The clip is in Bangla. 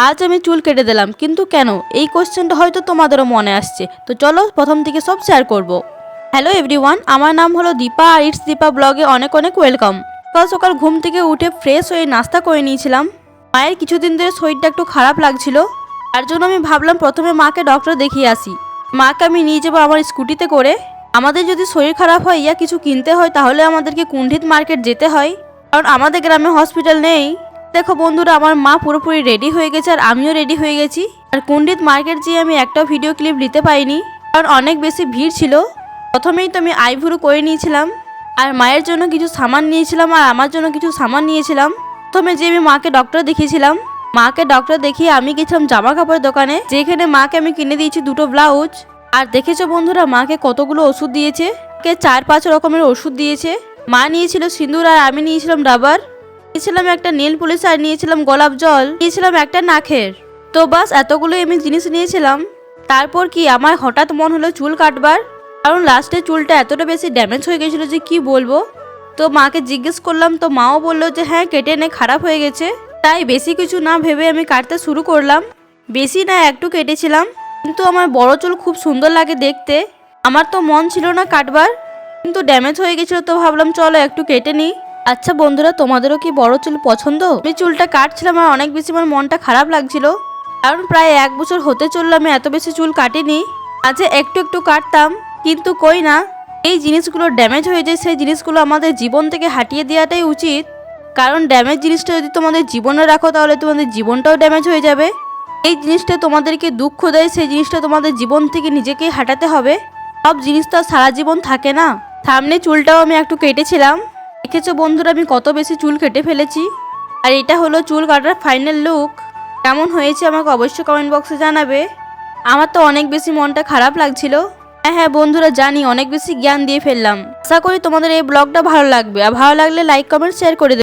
আজ আমি চুল কেটে দিলাম, কিন্তু কেন? এই কোশ্চেনটা হয়তো তোমাদেরও মনে আসছে। তো চলো প্রথম থেকে সব শেয়ার করব। হ্যালো এভরিওয়ান, আমার নাম হলো দীপা আর ইটস দীপা ব্লগে অনেক অনেক ওয়েলকাম। সকাল সকাল ঘুম থেকে উঠে ফ্রেশ হয়ে নাস্তা করে নিয়েছিলাম। মায়ের কিছুদিন ধরে শরীরটা একটু খারাপ লাগছিল, তার জন্য আমি ভাবলাম প্রথমে মাকে ডক্টর দেখিয়ে আসি। মাকে আমি নিয়ে যাবো আমার স্কুটিতে করে। আমাদের যদি শরীর খারাপ হয় ইয়া কিছু কিনতে হয় তাহলে আমাদেরকে কুণ্ঠিত মার্কেট যেতে হয়, কারণ আমাদের গ্রামে হসপিটাল নেই। দেখো বন্ধুরা, আমার মা পুরোপুরি রেডি হয়ে গেছে আর আমিও রেডি হয়ে গেছি। আর কুণ্ঠিত মার্কেট যেয়ে আমি একটা ভিডিও ক্লিপ নিতে পাইনি, কারণ অনেক বেশি ভিড় ছিল। প্রথমেই তো আমি আইব্রো করে নিয়েছিলাম, আর মায়ের জন্য কিছু সামান নিয়েছিলাম আর আমার জন্য কিছু সামান নিয়েছিলাম। প্রথমে যে আমি মাকে ডক্টর দেখিয়েছিলাম, মাকে ডক্টর দেখিয়ে আমি গেছিলাম জামা কাপড়ের দোকানে, যেখানে মাকে আমি কিনে দিয়েছি দুটো ব্লাউজ। আর দেখেছো বন্ধুরা, মাকে কতগুলো ওষুধ দিয়েছে। কে 4-5 রকমের ওষুধ দিয়েছে। মা নিয়েছিল সিঁদুর আর আমি নিয়েছিলাম রাবার, নিয়েছিলাম একটা নেল পলিশ আর নিয়েছিলাম গোলাপ জল, নিয়েছিলাম একটা নাকের। তো বাস এতগুলো আমি জিনিস নিয়েছিলাম। তারপর কি আমার হঠাৎ মন হলো চুল কাটবার, কারণ লাস্টে চুলটা এতটা বেশি ড্যামেজ হয়ে গেছিলো যে কি বলবো। তো মাকে জিজ্ঞেস করলাম, তো মাও বললো যে হ্যাঁ কেটে নে, খারাপ হয়ে গেছে। তাই বেশি কিছু না ভেবে আমি কাটতে শুরু করলাম। বেশি না, একটু কেটেছিলাম, কিন্তু আমার বড় চুল খুব সুন্দর লাগে দেখতে। আমার তো মন ছিল না কাটবার, কিন্তু ড্যামেজ হয়ে গেছিলো তো ভাবলাম চলো একটু কেটে নিই। আচ্ছা বন্ধুরা, তোমাদেরও কি বড় চুল পছন্দ? আমি চুলটা কাটছিলাম আর অনেক বেশি আমার মনটা খারাপ লাগছিল, কারণ প্রায় 1 বছর হতে চললো আমি এত বেশি চুল কাটিনি। মাঝে একটু একটু কাটতাম, কিন্তু কই না, এই জিনিসগুলো ড্যামেজ হয়ে যায়, সেই জিনিসগুলো আমাদের জীবন থেকে হাটিয়ে দেওয়াটাই উচিত। কারণ ড্যামেজ জিনিসটা যদি তোমাদের জীবনে রাখো তাহলে তোমাদের জীবনটাও ড্যামেজ হয়ে যাবে। এই জিনিসটা তোমাদেরকে দুঃখ দেয়, সেই জিনিসটা তোমাদের জীবন থেকে নিজেকেই হাঁটাতে হবে। সব জিনিস তো সারা জীবন থাকে না। সামনে চুলটাও আমি একটু কেটেছিলাম। দেখেছো বন্ধুরা আমি কত বেশি চুল কেটে ফেলেছি। আর এটা হলো চুল কাটার ফাইনাল লুক। কেমন হয়েছে আমাকে অবশ্যই কমেন্ট বক্সে জানাবে। আমার তো অনেক বেশি মনটা খারাপ লাগছিল। হ্যাঁ বন্ধুরা, জানি অনেক বেশি জ্ঞান দিয়ে ফেললাম। আশা করি তোমাদের এই ব্লগটা ভালো লাগবে, আর ভালো লাগলে লাইক কমেন্ট শেয়ার করে দেবে।